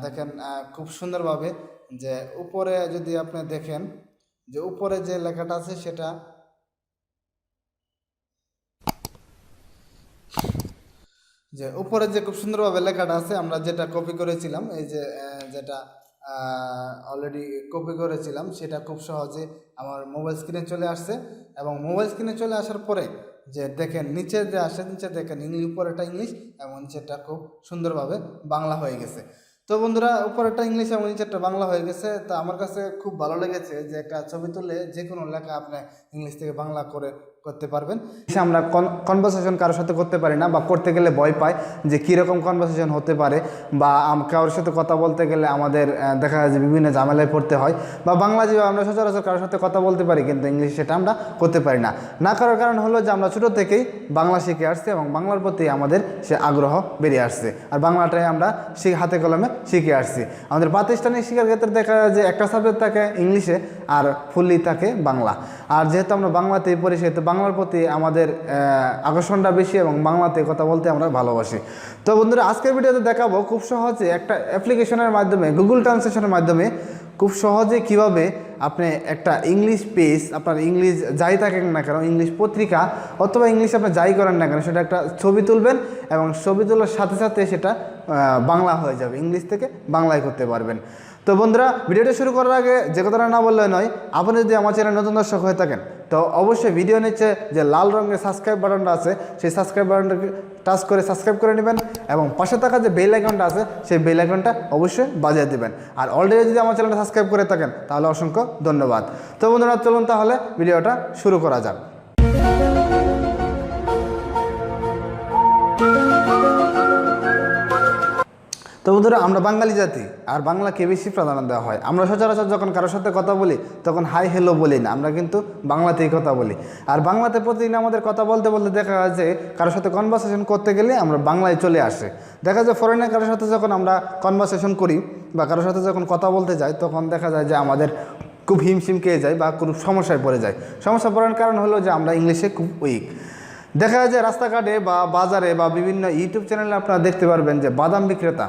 দেখেন খুব সুন্দরভাবে যে উপরে যদি আপনি দেখেন যে উপরে যে লেখাটা আছে সেটা উপরে যে খুব সুন্দরভাবে লেখাটা আছে আমরা যেটা কপি করেছিলাম এই যে যেটা অলরেডি কপি করেছিলাম সেটা খুব সহজে আমার মোবাইল স্ক্রিনে চলে আসছে এবং মোবাইল স্ক্রিনে চলে আসার পরে যে দেখেন নিচে যে আসে নিচে দেখেন উপরেটা ইংলিশ এবং নিচেরটা খুব সুন্দরভাবে বাংলা হয়ে গেছে। তো বন্ধুরা উপরেরটা ইংলিশ এবং নিচেরটা বাংলা হয়ে গেছে। তো আমার কাছে খুব ভালো লেগেছে যে একটা ছবি তুলে যে কোনো লেখা আপনি ইংলিশ থেকে বাংলা করতে পারবেন। আমরা কনভারসেশন কারোর সাথে করতে পারি না বা করতে গেলে ভয় পাই যে কীরকম কনভারসেশন হতে পারে বা কারোর সাথে কথা বলতে গেলে আমাদের দেখা যায় যে বিভিন্ন ঝামেলায় পড়তে হয় বা বাংলা যেভাবে আমরা সচরাচর কারোর সাথে কথা বলতে পারি কিন্তু ইংলিশ সেটা আমরা করতে পারি না। না করার কারণ হলো যে আমরা ছোটো থেকেই বাংলা শিখে আসছি এবং বাংলার প্রতি আমাদের সে আগ্রহ বেরিয়ে আসছে আর বাংলাটাই আমরা হাতে কলমে শিখে আসছি। আমাদের প্রাতিষ্ঠানিক শিক্ষার ক্ষেত্রে দেখা যায় যে একটা সাবজেক্ট থাকে ইংলিশে আর ফুললি থাকে বাংলা। আর যেহেতু আমরা বাংলাতেই পড়ি সেহেতু বাংলার প্রতি আমাদের আকর্ষণটা বেশি এবং বাংলাতে কথা বলতে আমরা ভালোবাসি। তো বন্ধুরা আজকের ভিডিওতে দেখাবো খুব সহজে একটা অ্যাপ্লিকেশনের মাধ্যমে গুগল ট্রান্সলেশনের মাধ্যমে খুব সহজে কিভাবে আপনি একটা ইংলিশ পেজ আপনার ইংলিশ যাই থাকেন না কেন ইংলিশ পত্রিকা অথবা ইংলিশ আপনি যাই করেন না কেন সেটা একটা ছবি তুলবেন এবং ছবি তোলার সাথে সাথে সেটা বাংলা হয়ে যাবে, ইংলিশ থেকে বাংলায় করতে পারবেন। তো বন্ধুরা ভিডিওটা শুরু করার আগে যে কথাটা না বললে নয়, আপনি যদি আমার চ্যানেল নতুন দর্শক হয়ে থাকেন তো অবশ্যই ভিডিও নিচে যে লাল রঙের সাবস্ক্রাইব বাটনটা আছে সেই সাবস্ক্রাইব বাটনটাকে টাচ করে সাবস্ক্রাইব করে নেবেন এবং পাশে থাকা যে বেল আইকনটা আছে সেই বেল আইকনটা অবশ্যই বাজিয়ে দেবেন। আর অলরেডি যদি আমার চ্যানেলটা সাবস্ক্রাইব করে থাকেন তাহলে অসংখ্য ধন্যবাদ। তো বন্ধুরা চলুন তাহলে ভিডিওটা শুরু করা যাক। তো বন্ধুরা আমরা বাঙালি জাতি আর বাংলাকে বেশি প্রাধান্য দেওয়া হয়। আমরা সচরাচর যখন কারোর সাথে কথা বলি তখন হাই হ্যালো বলি না, আমরা কিন্তু বাংলাতেই কথা বলি। আর বাংলাতে প্রতিদিন আমাদের কথা বলতে বলতে দেখা যায় যে কারোর সাথে কনভারসেশন করতে গেলে আমরা বাংলায় চলে আসে। দেখা যায় ফরেনের কারোর সাথে যখন আমরা কনভারসেশন করি বা কারোর সাথে যখন কথা বলতে যাই তখন দেখা যায় যে আমাদের খুব হিমশিম খেয়ে যায় বা কোনো সমস্যায় পড়ে যায়। সমস্যা পড়ার কারণ হলো যে আমরা ইংলিশে খুব উইক। দেখা যায় যে রাস্তাঘাটে বা বাজারে বা বিভিন্ন ইউটিউব চ্যানেলে আপনারা দেখতে পারবেন যে বাদাম বিক্রেতা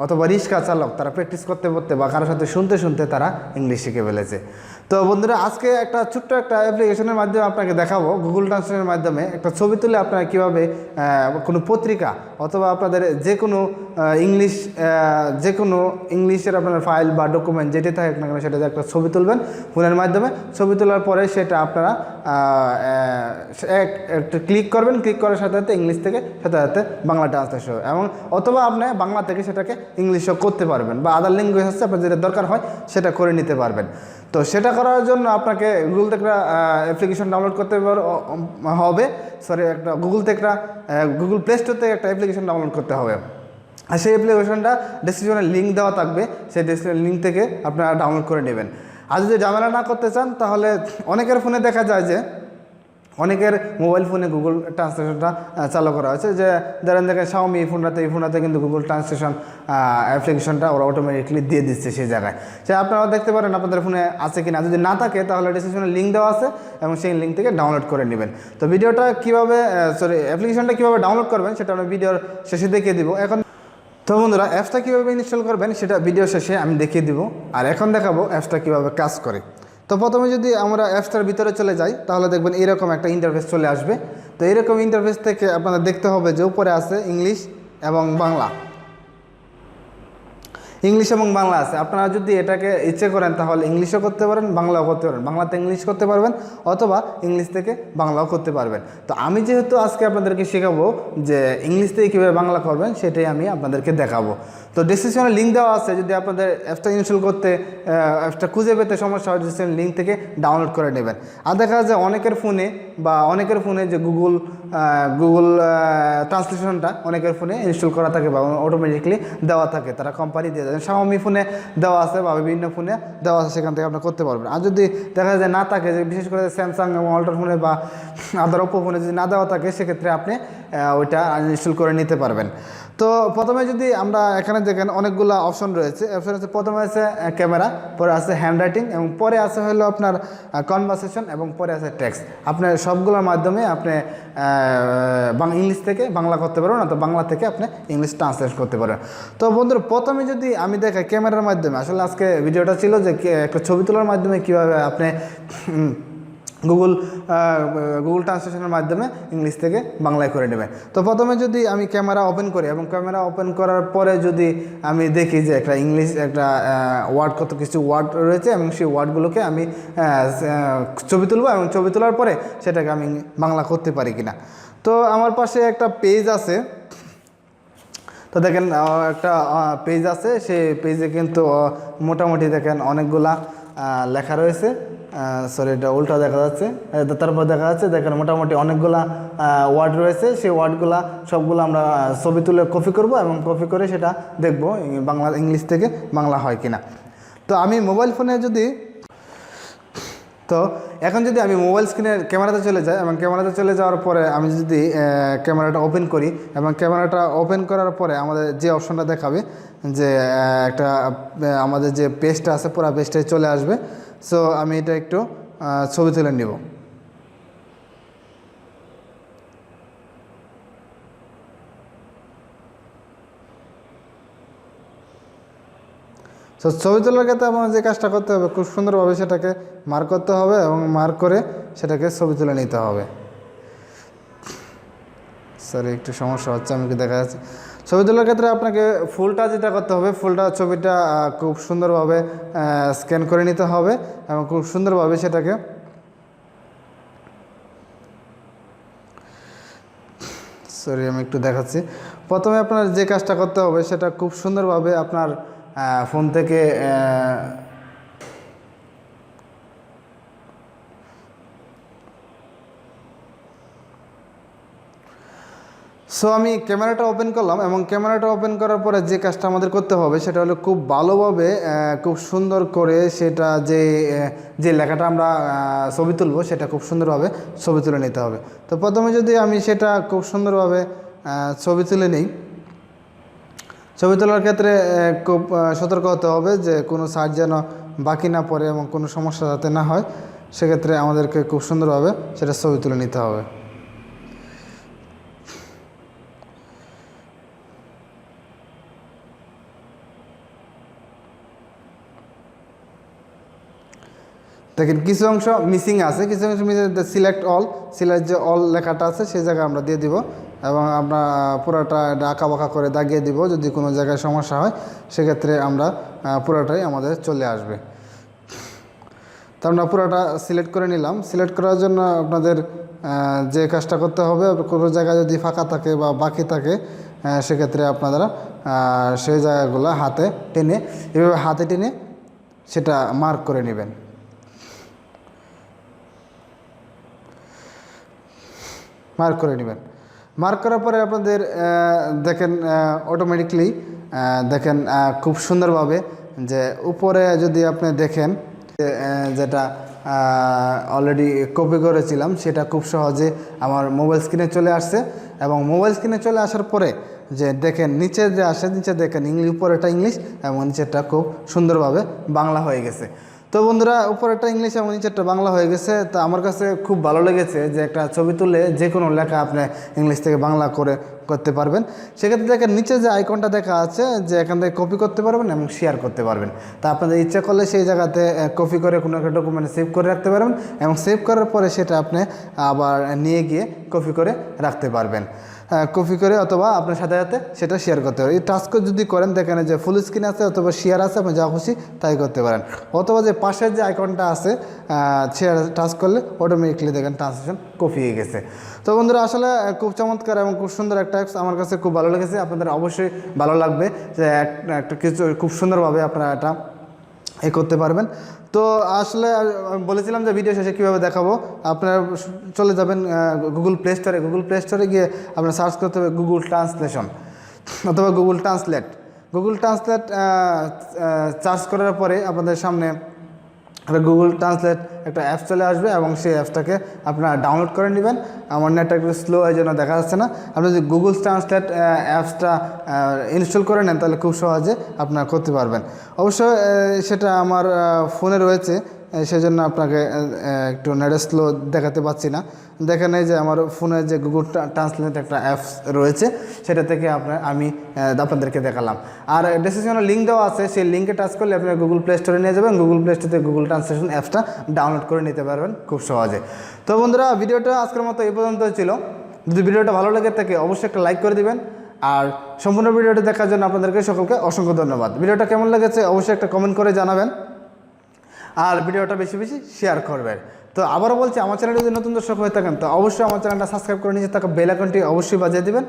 অথবা রিক্সা চালক তারা প্র্যাকটিস করতে করতে বা কারোর সাথে শুনতে শুনতে তারা ইংলিশ শিখে ফেলেছে। তো বন্ধুরা আজকে একটা ছোট্ট একটা অ্যাপ্লিকেশনের মাধ্যমে আপনাকে দেখাবো গুগল ট্রান্সলেশনের মাধ্যমে একটা ছবি তুলে আপনারা কীভাবে কোনো পত্রিকা অথবা আপনাদের যে কোনো ইংলিশের আপনার ফাইল বা ডকুমেন্ট যেটি থাকে না কেন সেটাতে একটা ছবি তুলবেন ফোনের মাধ্যমে। ছবি তোলার পরে সেটা আপনারা একটা ক্লিক করবেন, ক্লিক করার সাথে সাথে ইংলিশ থেকে সাথে সাথে বাংলা ট্রান্সলেশন এবং অথবা আপনি বাংলা থেকে সেটাকে ইংলিশও করতে পারবেন বা আদার ল্যাঙ্গুয়েজ হচ্ছে আপনার যেটা দরকার হয় সেটা করে নিতে পারবেন। তো সেটা করার জন্য আপনাকে গুগল থেকে একটা অ্যাপ্লিকেশন ডাউনলোড করতে হবে, একটা গুগল প্লে স্টোর থেকে একটা অ্যাপ্লিকেশন ডাউনলোড করতে হবে। আর সেই অ্যাপ্লিকেশনটা ডেসক্রিপশনে লিঙ্ক দেওয়া থাকবে, সেই ডেসক্রিপশন লিঙ্ক থেকে আপনারা ডাউনলোড করে নেবেন। আর যদি ঝামেলা না করতে চান তাহলে অনেকের ফোনে দেখা যায় যে অনেকের মোবাইল ফোনে গুগল ট্রান্সলেশনটা চালু করা হয়েছে। যে ধরেন দেখেন শাওমি এই ফোনটাতে কিন্তু গুগল ট্রান্সলেশন অ্যাপ্লিকেশনটা ওরা অটোমেটিকলি দিয়ে দিচ্ছে সেই জায়গায়। সে আপনারা দেখতে পারেন আপনাদের ফোনে আছে কিনা, যদি না থাকে তাহলে ডিসক্রিপশনে লিঙ্ক দেওয়া আছে এবং সেই লিঙ্ক থেকে ডাউনলোড করে নেবেন। তো ভিডিওটা কীভাবে অ্যাপ্লিকেশনটা কীভাবে ডাউনলোড করবেন সেটা আমি ভিডিওর শেষে দেখিয়ে দিব। এখন তো বন্ধুরা অ্যাপসটা কীভাবে ইনস্টল করবেন সেটা ভিডিও শেষে আমি দেখিয়ে দিব। আর এখন দেখাবো অ্যাপসটা কীভাবে কাজ করে। তো প্রথমে যদি আমরা অ্যাপসটার ভিতরে চলে যাই তাহলে দেখবেন এরকম একটা ইন্টারফেস চলে আসবে। তো এরকম ইন্টারফেস থেকে আপনাদের দেখতে হবে যে উপরে আছে ইংলিশ এবং বাংলা, ইংলিশ এবং বাংলা আছে। আপনারা যদি এটাকে ইচ্ছে করেন তাহলে ইংলিশও করতে পারেন, বাংলাও করতে পারেন, বাংলাতে ইংলিশ করতে পারবেন অথবা ইংলিশ থেকে বাংলাও করতে পারবেন। তো আমি যেহেতু আজকে আপনাদেরকে শেখাবো যে ইংলিশ থেকে কীভাবে বাংলা করবেন সেটাই আমি আপনাদেরকে দেখাবো। তো ডেসক্রিপশনে লিঙ্ক দেওয়া আছে, যদি আপনাদের অ্যাপসটা ইনস্টল করতে অ্যাপসটা খুঁজে পেতে সমস্যা হয় ডেসক্রিপশন লিঙ্ক থেকে ডাউনলোড করে নেবেন। আর দেখা যায় অনেকের ফোনে যে গুগল ট্রান্সলেশনটা অনেকের ফোনে ইনস্টল করা থাকে বা অটোমেটিকলি দেওয়া থাকে, তারা কোম্পানি দিয়ে দেয়। শাওমি ফোনে দেওয়া আছে বা বিভিন্ন ফোনে দেওয়া আছে, সেখান থেকে আপনারা করতে পারবেন। আর যদি দেখা যায় না থাকে, যে বিশেষ করে স্যামসাং এবং অল্ট্রা ফোনে বা আদার ওপো ফোনে যদি না দেওয়া থাকে সেক্ষেত্রে আপনি ওইটা ইনস্টল করে নিতে পারবেন। তো তো প্রথমে যদি আমরা এখানে দেখেন অনেকগুলো অপশন রয়েছে। অপশন আছে, প্রথমে আছে ক্যামেরা, পরে আছে হ্যান্ড রাইটিং, এবং পরে আছে হলো আপনার কনভারসেশন, এবং পরে আছে টেক্সট। আপনি সবগুলোর মাধ্যমে আপনি ইংলিশ থেকে বাংলা করতে পারবেন, অথবা বাংলা থেকে আপনি ইংলিশ ট্রান্সলেট করতে পারবেন। তো বন্ধুরা প্রথমে যদি আমি দেখাই ক্যামেরার মাধ্যমে, আসলে আজকে ভিডিওটা ছিল যে একটা ছবি তোলার মাধ্যমে কীভাবে আপনি গুগল ট্রান্সলেশনের মাধ্যমে ইংলিশ থেকে বাংলায় করে নেবেন। তো প্রথমে যদি আমি ক্যামেরা ওপেন করি, এবং ক্যামেরা ওপেন করার পরে যদি আমি দেখি যে একটা ইংলিশ একটা ওয়ার্ড, কত কিছু ওয়ার্ড রয়েছে, এবং সেই ওয়ার্ডগুলোকে আমি ছবি তুলব, এবং ছবি তোলার পরে সেটাকে আমি বাংলা করতে পারি কিনা। তো আমার পাশে একটা পেজ আছে, তো দেখেন একটা পেজ আছে, সেই পেজে কিন্তু মোটামুটি দেখেন অনেকগুলা লেখা রয়েছে। সরি, এটা উল্টা দেখা যাচ্ছে। তারপর দেখা যাচ্ছে দেখেন মোটামুটি অনেকগুলা ওয়ার্ড রয়েছে। সেই ওয়ার্ডগুলা সবগুলো আমরা ছবি তুলে কপি করব, এবং কপি করে সেটা দেখব বাংলা ইংলিশ থেকে বাংলা হয় কিনা। তো আমি মোবাইল ফোনে এখন যদি আমি মোবাইল স্ক্রিনের ক্যামেরাতে চলে যাই, এবং ক্যামেরাতে চলে যাওয়ার পরে আমি যদি ক্যামেরাটা ওপেন করি, এবং ক্যামেরাটা ওপেন করার পরে আমাদের যে অপশনটা দেখাবে যে একটা আমাদের যে পেজটা আছে পুরো পেজটাই চলে আসবে। সো আমি এটা একটু ছবি তুলে নিব। তো ছবি তোলার ক্ষেত্রে আমার যে কাজটা করতে হবে, খুব সুন্দরভাবে সেটাকে মার্ক করতে হবে, এবং মার্ক করে সেটাকে ছবি তুলে নিতে হবে। সরি, একটু সমস্যা হচ্ছে, আমি কি দেখা যাচ্ছে। ছবি তোলার ক্ষেত্রে আপনাকে ফুলটা যেটা করতে হবে, ছবিটা খুব সুন্দরভাবে স্ক্যান করে নিতে হবে, এবং খুব সুন্দরভাবে সেটাকে আমি একটু দেখাচ্ছি। প্রথমে আপনার যে কাজটা করতে হবে সেটা খুব সুন্দরভাবে আপনার ফোন থেকে আমি ক্যামেরাটা ওপেন করলাম, এবং ক্যামেরাটা ওপেন করার পরে যে কাজটা আমাদের করতে হবে সেটা হলো খুব ভালোভাবে খুব সুন্দর করে সেটা যে লেখাটা আমরা ছবি তুলব সেটা খুব সুন্দরভাবে ছবি তুলে নিতে হবে। তো প্রথমে যদি আমি সেটা খুব সুন্দরভাবে ছবি তুলে নিই, ছবি তোলার ক্ষেত্রে খুব সতর্ক হতে হবে যে কোনো সাইড যেন বাকি না পড়ে, এবং কোনো সমস্যা যাতে না হয়, সেক্ষেত্রে আমাদেরকে খুব সুন্দরভাবে সেটা ছবি তুলে নিতে হবে। দেখেন কিছু অংশ মিসিং আছে, কিছু অংশ মিসিং। সিলেক্ট যে অল লেখাটা আছে সেই জায়গায় আমরা দিয়ে দিব, এবং আমরা পুরোটা আঁকা বাঁকা করে দাগিয়ে দিব। যদি কোনো জায়গায় সমস্যা হয় সেক্ষেত্রে আমরা পুরোটাই আমাদের চলে আসবে। তো আমরা পুরোটা সিলেক্ট করে নিলাম। সিলেক্ট করার জন্য আপনাদের যে কাজটা করতে হবে, কোনো জায়গায় যদি ফাঁকা থাকে বা বাকি থাকে সেক্ষেত্রে আপনারা সেই জায়গাগুলো এভাবে হাতে টেনে সেটা মার্ক করে নেবেন। মার্ক করার পরে আপনাদের দেখেন অটোমেটিকলি দেখেন খুব সুন্দরভাবে যে উপরে যদি আপনি দেখেন যেটা অলরেডি কপি করেছিলাম সেটা খুব সহজে আমার মোবাইল স্ক্রিনে চলে আসছে। এবং মোবাইল স্ক্রিনে চলে আসার পরে যে দেখেন নিচে যে আসে, নিচে দেখেন উপরেটা ইংলিশ এবং নিচেরটা খুব সুন্দরভাবে বাংলা হয়ে গেছে। তো বন্ধুরা, উপরেরটা ইংলিশ এবং নিচেরটা বাংলা হয়ে গেছে। তো আমার কাছে খুব ভালো লেগেছে যে একটা ছবি তুলে যে কোনো লেখা আপনি ইংলিশ থেকে বাংলা করতে পারবেন। সেক্ষেত্রে দেখেন নিচে যে আইকনটা দেখা আছে যে এখান থেকে কপি করতে পারবেন এবং শেয়ার করতে পারবেন। তা আপনাদের ইচ্ছা করলে সেই জায়গাতে কপি করে কোনো একটা ডকুমেন্টে সেভ করে রাখতে পারবেন, এবং সেভ করার পরে সেটা আপনি আবার নিয়ে গিয়ে কপি করে রাখতে পারবেন। কপি করে অথবা আপনার সাথে সাথে সেটা শেয়ার করতে পারেন। এই টাস্ক যদি করেন দেখেন যে ফুল স্ক্রিন আছে অথবা শেয়ার আছে, আপনি যা খুশি তাই করতে পারেন। অথবা যে পাশের যে আইকনটা আছে শেয়ার টাচ করলে অটোমেটিকলি দেখেন ট্রান্সলেশন কপি হয়ে গেছে। তো বন্ধুরা, আসলে খুব চমৎকার এবং খুব সুন্দর একটা অ্যাপস, আমার কাছে খুব ভালো লেগেছে। আপনাদের অবশ্যই ভালো লাগবে যে একটা কিছু খুব সুন্দরভাবে আপনারা এটা করতে পারবেন। তো আসলে বলেছিলাম যে ভিডিও শেষে কীভাবে দেখাবো। আপনারা চলে যাবেন গুগল প্লে স্টোরে গিয়ে আপনারা সার্চ করতে হবে গুগল ট্রান্সলেশন অথবা গুগল ট্রান্সলেট সার্চ করার পরে আপনাদের সামনে গুগল ট্রান্সলেট একটা অ্যাপস চলে আসবে এবং সেই অ্যাপসটাকে আপনারা ডাউনলোড করে নেবেন। আমার নেটটা একটু স্লো এই জন্য দেখা যাচ্ছে না। আপনি যদি গুগল ট্রান্সলেট অ্যাপসটা ইনস্টল করে নেন তাহলে খুব সহজে আপনারা করতে পারবেন। অবশ্য সেটা আমার ফোনে রয়েছে, সেজন্য আপনাকে একটু নেট স্লো দেখাতে পাচ্ছি না। দেখেন এই যে আমার ফোনে যে গুগল ট্রান্সলেট একটা অ্যাপস রয়েছে, সেটা থেকে আমি আপনাদেরকে দেখালাম। আর ডেসক্রিপশনে লিঙ্ক দেওয়া আছে, সেই লিঙ্কে টাচ করলে আপনারা গুগল প্লে স্টোরে নিয়ে যাবেন। গুগল প্লে স্টোরে গুগল ট্রান্সলেশন অ্যাপসটা ডাউনলোড করে নিতে পারবেন খুব সহজে। তো বন্ধুরা, ভিডিওটা আজকের মতো এই পর্যন্ত ছিল। যদি ভিডিওটা ভালো লাগে থাকে অবশ্যই একটা লাইক করে দিবেন। আর সম্পূর্ণ ভিডিওটা দেখার জন্য আপনাদেরকে সকলকে অসংখ্য ধন্যবাদ। ভিডিওটা কেমন লেগেছে অবশ্যই একটা কমেন্ট করে জানাবেন, আর ভিডিওটা বেশি বেশি শেয়ার করবেন। তো আবারও বলছি, আমার চ্যানেলে যদি নতুন দর্শক হয়ে থাকেন তো অবশ্যই আমার চ্যানেলটা সাবস্ক্রাইব করে নিচে থাকা বেল আইকনটি অবশ্যই বাজিয়ে দিবেন।